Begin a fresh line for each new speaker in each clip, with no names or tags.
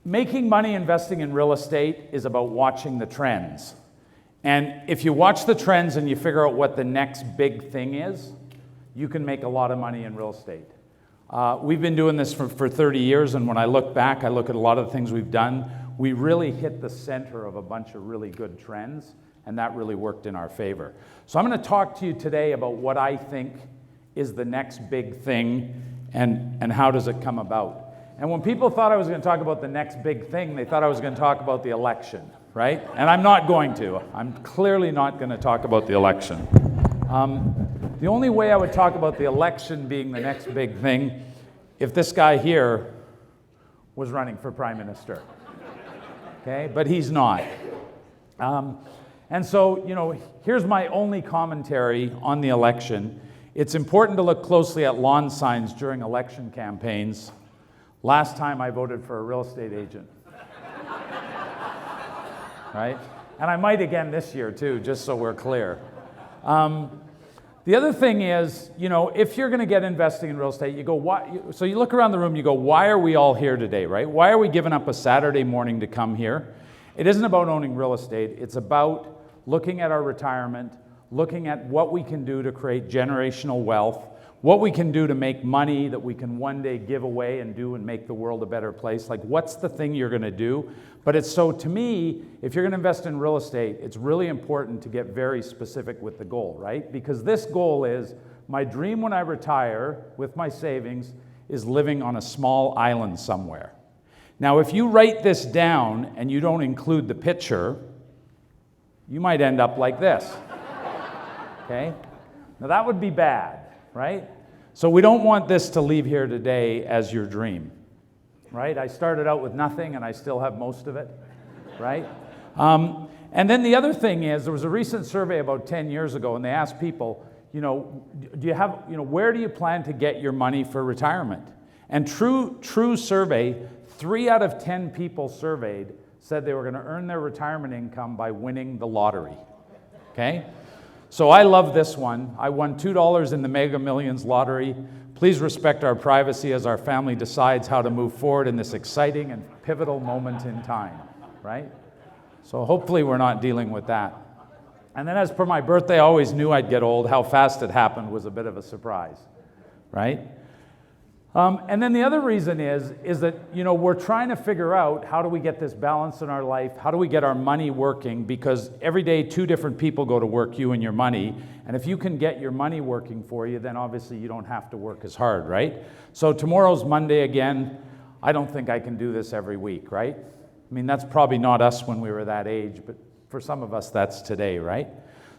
Making money investing in real estate is about watching the trends. And if you watch the trends and you figure out what the next big thing is, you can make a lot of money in real estate. We've been doing this for 30 years, and when I look back, I look at a lot of the things we've done. We really hit the center of a bunch of really good trends, and that really worked in our favor. So I'm going to talk to you today about what I think is the next big thing and how does it come about. And when people thought I was going to talk about the next big thing, they thought I was going to talk about the election, right? And I'm not going to. I'm clearly not going to talk about the election. The only way I would talk about the election being the next big thing if this guy here was running for prime minister. Okay? But he's not. And so, here's my only commentary on the election. It's important to look closely at lawn signs during election campaigns. Last time I voted for a real estate agent. Right? And I might again this year too, just so we're clear. The other thing is, if you're going to get investing in real estate, you go, why? So you look around the room, you go, why are we all here today, right? Why are we giving up a Saturday morning to come here? It isn't about owning real estate. It's about looking at our retirement, looking at what we can do to create generational wealth, what we can do to make money that we can one day give away and do and make the world a better place. Like, what's the thing you're going to do? But to me, if you're going to invest in real estate, it's really important to get very specific with the goal, right? Because this goal is, my dream when I retire with my savings is living on a small island somewhere. Now, if you write this down and you don't include the picture, you might end up like this, okay? Now, that would be bad. Right? So we don't want this to leave here today as your dream, right? I started out with nothing and I still have most of it, right? And then the other thing is, there was a recent survey about 10 years ago, and they asked people, where do you plan to get your money for retirement? And true survey, 3 out of 10 people surveyed said they were going to earn their retirement income by winning the lottery, okay? So I love this one. I won $2 in the Mega Millions lottery. Please respect our privacy as our family decides how to move forward in this exciting and pivotal moment in time, right? So hopefully we're not dealing with that. And then as per my birthday, I always knew I'd get old. How fast it happened was a bit of a surprise, right? And then the other reason is that, we're trying to figure out, how do we get this balance in our life? How do we get our money working? Because every day 2 different people go to work, you and your money. And if you can get your money working for you, then obviously you don't have to work as hard, right? So tomorrow's Monday again. I don't think I can do this every week, right? I mean, that's probably not us when we were that age, but for some of us, that's today, right?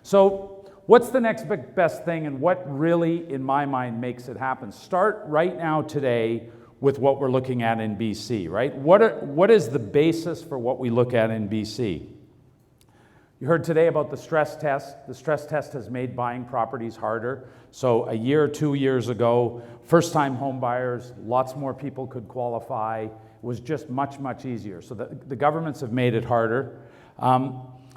So what's the next best thing, and what really, in my mind, makes it happen? Start right now today with what we're looking at in BC, right? What is the basis for what we look at in BC? You heard today about the stress test. The stress test has made buying properties harder. So a year or 2 years ago, first-time home buyers, lots more people could qualify. It was just much, much easier. So the governments have made it harder.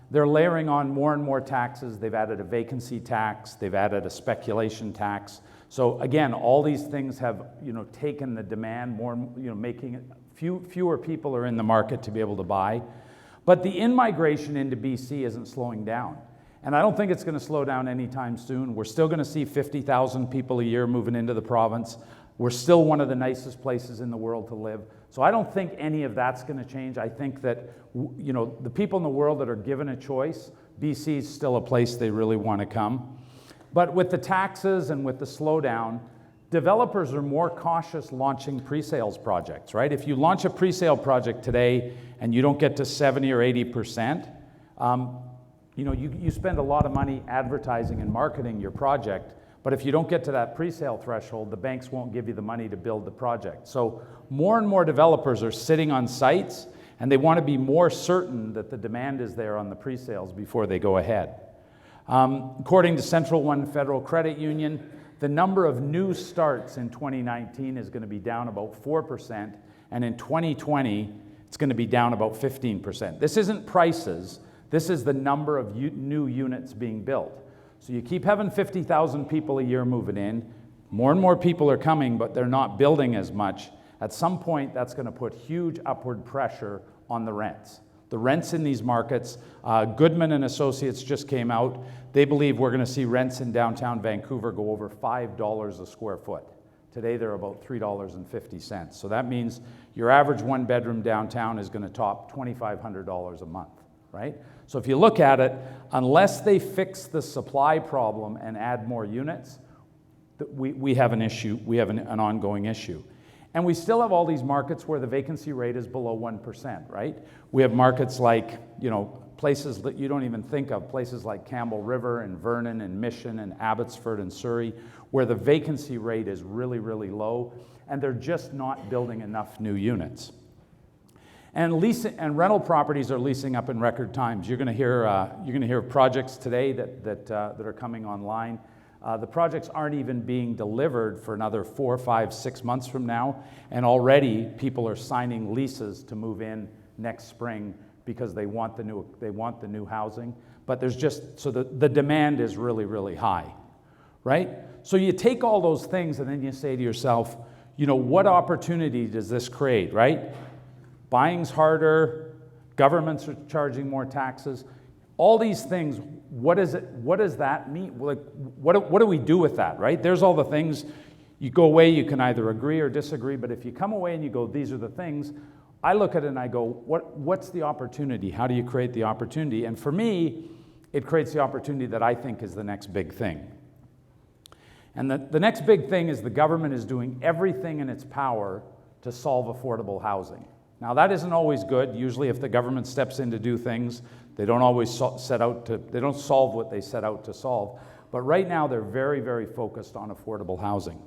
They're layering on more and more taxes. They've added a vacancy tax. They've added a speculation tax. So again, all these things have, taken the demand more, making it fewer people are in the market to be able to buy. But the in-migration into BC isn't slowing down. And I don't think it's going to slow down anytime soon. We're still going to see 50,000 people a year moving into the province. We're still one of the nicest places in the world to live. So I don't think any of that's going to change. I think that, the people in the world that are given a choice, BC is still a place they really want to come. But with the taxes and with the slowdown, developers are more cautious launching pre-sales projects, right? If you launch a pre-sale project today and you don't get to 70 or 80%, you spend a lot of money advertising and marketing your project. But if you don't get to that pre-sale threshold, the banks won't give you the money to build the project. So more and more developers are sitting on sites, and they want to be more certain that the demand is there on the pre-sales before they go ahead. According to Central One Federal Credit Union, the number of new starts in 2019 is going to be down about 4%, and in 2020, it's going to be down about 15%. This isn't prices. This is the number of new units being built. So you keep having 50,000 people a year moving in. More and more people are coming, but they're not building as much. At some point, that's going to put huge upward pressure on the rents. The rents in these markets, Goodman and Associates just came out. They believe we're going to see rents in downtown Vancouver go over $5 a square foot. Today, they're about $3.50. So that means your average one-bedroom downtown is going to top $2,500 a month, right? So if you look at it, unless they fix the supply problem and add more units, we have an issue. We have an ongoing issue. And we still have all these markets where the vacancy rate is below 1%, right? We have markets like, places that you don't even think of, places like Campbell River and Vernon and Mission and Abbotsford and Surrey, where the vacancy rate is really, really low, and they're just not building enough new units. And rental properties are leasing up in record times. You're going to hear projects today that are coming online. The projects aren't even being delivered for another 4, 5, 6 months from now, and already people are signing leases to move in next spring because they want the new housing. But there's just, so the demand is really, really high, right? So you take all those things and then you say to yourself, what opportunity does this create, right? Buying's harder, governments are charging more taxes. All these things, what does that mean? Like, what do we do with that, right? There's all the things. You go away, you can either agree or disagree, but if you come away and you go, these are the things, I look at it and I go, what's the opportunity? How do you create the opportunity? And for me, it creates the opportunity that I think is the next big thing. And the next big thing is the government is doing everything in its power to solve affordable housing. Now, that isn't always good. Usually, if the government steps in to do things, they don't always they don't solve what they set out to solve. But right now, they're very, very focused on affordable housing.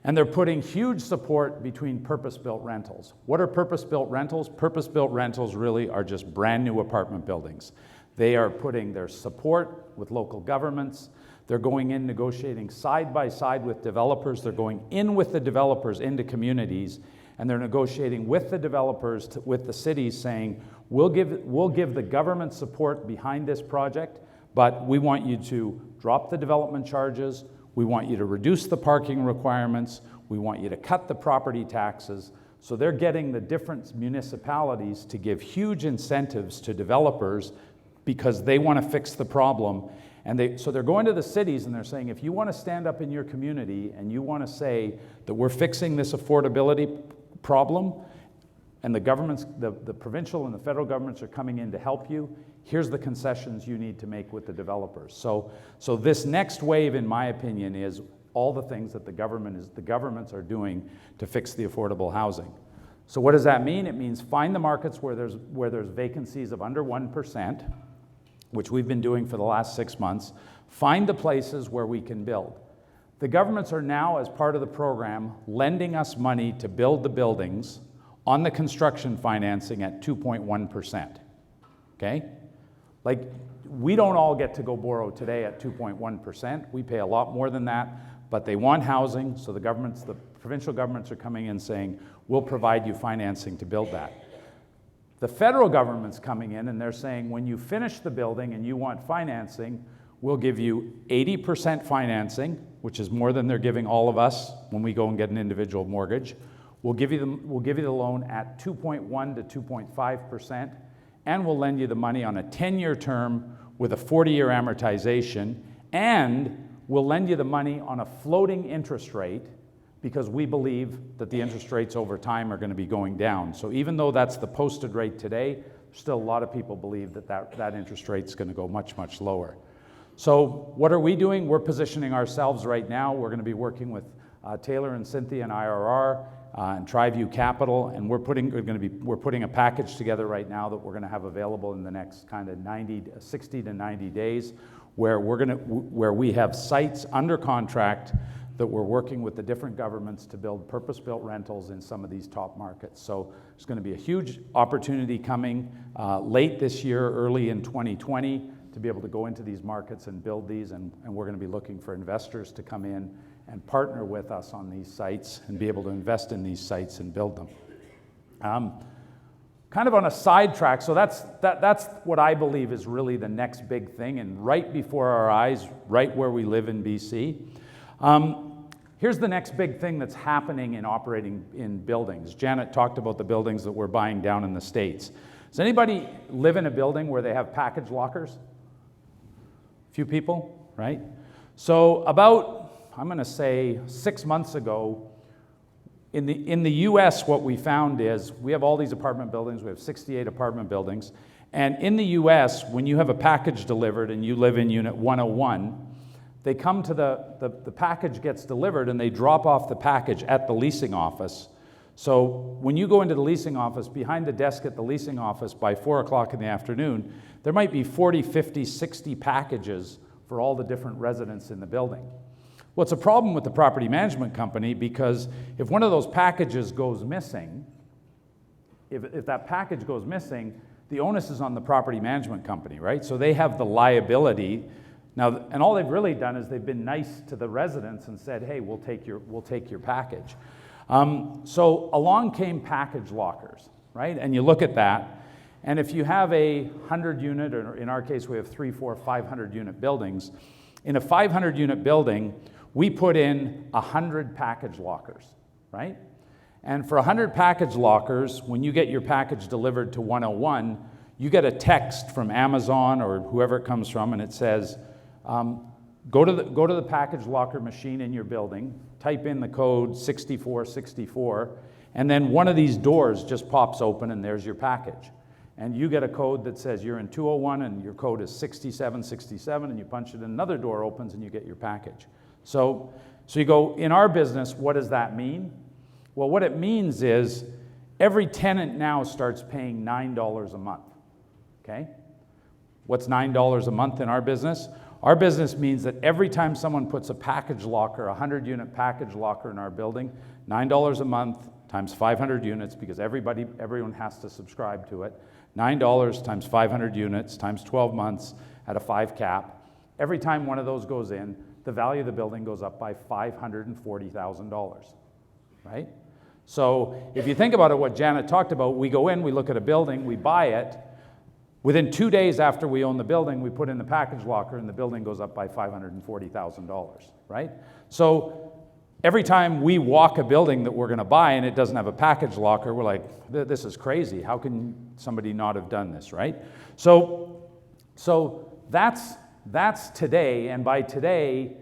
And they're putting huge support between purpose-built rentals. What are purpose-built rentals? Purpose-built rentals really are just brand new apartment buildings. They are putting their support with local governments. They're going in negotiating side by side with developers. They're going in with the developers into communities, and they're negotiating with the developers, with the cities, saying, we'll give the government support behind this project, but we want you to drop the development charges, we want you to reduce the parking requirements, we want you to cut the property taxes. So they're getting the different municipalities to give huge incentives to developers because they want to fix the problem. And so they're going to the cities and they're saying, if you want to stand up in your community and you want to say that we're fixing this affordability problem, and the governments, the provincial and the federal governments are coming in to help you, here's the concessions you need to make with the developers. So this next wave, in my opinion, is all the things that the governments are doing to fix the affordable housing. So what does that mean? It means find the markets where there's vacancies of under 1%, which we've been doing for the last 6 months. Find the places where we can build. The governments are now, as part of the program, lending us money to build the buildings on the construction financing at 2.1%, okay? Like, we don't all get to go borrow today at 2.1%. We pay a lot more than that, but they want housing, so the provincial governments are coming in saying, we'll provide you financing to build that. The federal government's coming in and they're saying, when you finish the building and you want financing, we'll give you 80% financing, which is more than they're giving all of us when we go and get an individual mortgage. We'll give you the loan at 2.1 to 2.5%, and we'll lend you the money on a 10-year term with a 40-year amortization, and we'll lend you the money on a floating interest rate because we believe that the interest rates over time are going to be going down. So even though that's the posted rate today, still a lot of people believe that interest rate's going to go much, much lower. So what are we doing? We're positioning ourselves right now. We're going to be working with Taylor and Cynthia and IRR and TriView Capital, and we're putting a package together right now that we're going to have available in the next kind of 60 to 90 days, where we have sites under contract that we're working with the different governments to build purpose-built rentals in some of these top markets. So there's going to be a huge opportunity coming late this year, early in 2020, to be able to go into these markets and build these, and we're going to be looking for investors to come in and partner with us on these sites and be able to invest in these sites and build them. Kind of on a sidetrack, so that's what I believe is really the next big thing, and right before our eyes, right where we live in BC. Here's the next big thing that's happening in operating in buildings. Janet talked about the buildings that we're buying down in the States. Does anybody live in a building where they have package lockers? A few people, right? So about, I'm going to say 6 months ago, in the US, what we found is we have all these apartment buildings. We have 68 apartment buildings. And in the US, when you have a package delivered and you live in unit 101, they come to the package gets delivered and they drop off the package at the leasing office. So when you go into the leasing office, behind the desk at the leasing office by 4 o'clock in the afternoon, there might be 40, 50, 60 packages for all the different residents in the building. Well, it's a problem with the property management company because if one of those packages goes missing, if that package goes missing, the onus is on the property management company, right? So they have the liability. Now, and all they've really done is they've been nice to the residents and said, hey, we'll take your package. So along came package lockers, right? And you look at that, and if you have a 100 unit, or in our case we have 3, 4, 500 unit buildings, in a 500 unit building, we put in 100 package lockers, right? And for 100 package lockers, when you get your package delivered to 101, you get a text from Amazon or whoever it comes from, and it says, go to the package locker machine in your building, type in the code 6464, and then one of these doors just pops open and there's your package. And you get a code that says you're in 201 and your code is 6767, and you punch it in, another door opens and you get your package. So you go, in our business, what does that mean? Well, what it means is every tenant now starts paying $9 a month, okay? What's $9 a month in our business? Our business means that every time someone puts a package locker, a 100-unit package locker in our building, $9 a month times 500 units, because everyone has to subscribe to it, $9 times 500 units times 12 months at a 5 cap. Every time one of those goes in, the value of the building goes up by $540,000, right? So if you think about it, what Janet talked about, we go in, we look at a building, we buy it. Within 2 days after we own the building, we put in the package locker and the building goes up by $540,000, right? So every time we walk a building that we're going to buy and it doesn't have a package locker, we're like, this is crazy. How can somebody not have done this, right? So that's today, and by today,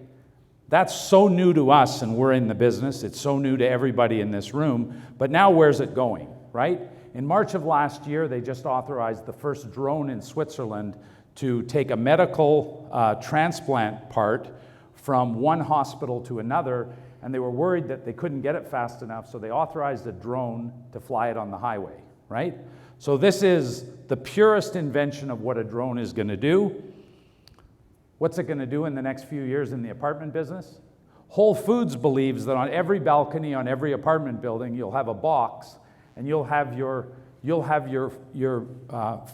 that's so new to us, and we're in the business. It's so new to everybody in this room, but now where's it going, right? In March of last year, they just authorized the first drone in Switzerland to take a medical transplant part from one hospital to another, and they were worried that they couldn't get it fast enough, so they authorized a drone to fly it on the highway, right? So this is the purest invention of what a drone is going to do. What's it going to do in the next few years in the apartment business? Whole Foods believes that on every balcony, on every apartment building, you'll have a box, and you'll have your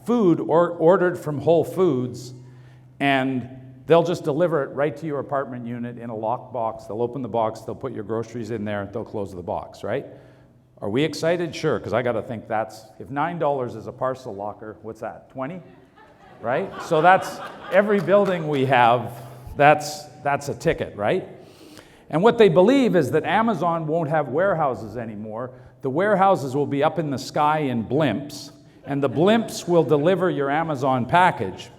food ordered from Whole Foods, and they'll just deliver it right to your apartment unit in a locked box. They'll open the box, they'll put your groceries in there, they'll close the box, right? Are we excited? Sure, because I got to think if $9 is a parcel locker, what's that, 20? Right? So that's every building we have, that's a ticket, right? And what they believe is that Amazon won't have warehouses anymore. The warehouses will be up in the sky in blimps, and the blimps will deliver your Amazon package.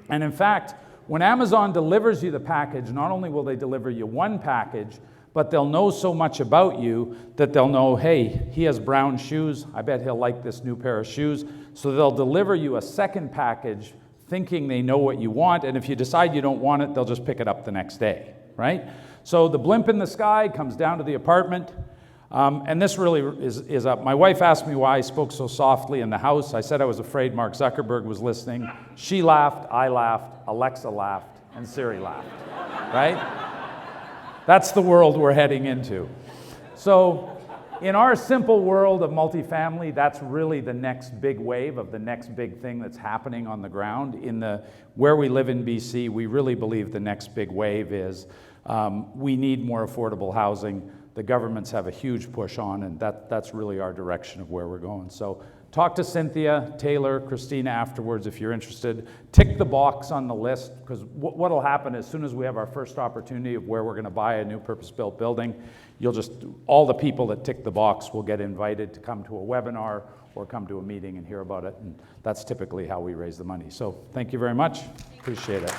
And in fact, when Amazon delivers you the package, not only will they deliver you one package, but they'll know so much about you that they'll know, hey, he has brown shoes. I bet he'll like this new pair of shoes. So they'll deliver you a second package thinking they know what you want, and if you decide you don't want it, they'll just pick it up the next day, right? So the blimp in the sky comes down to the apartment, and this really is up. My wife asked me why I spoke so softly in the house. I said I was afraid Mark Zuckerberg was listening. She laughed, I laughed, Alexa laughed, and Siri laughed, right? That's the world we're heading into. So in our simple world of multifamily, that's really the next big wave of the next big thing that's happening on the ground. Where we live in BC, we really believe the next big wave is we need more affordable housing. the governments have a huge push on, and that's really our direction of where we're going. So talk to Cynthia, Taylor, Christina afterwards if you're interested. Tick the box on the list, because what will happen as soon as we have our first opportunity of where we're going to buy a new purpose-built building, all the people that tick the box will get invited to come to a webinar or come to a meeting and hear about it, and that's typically how we raise the money. So thank you very much. Appreciate it.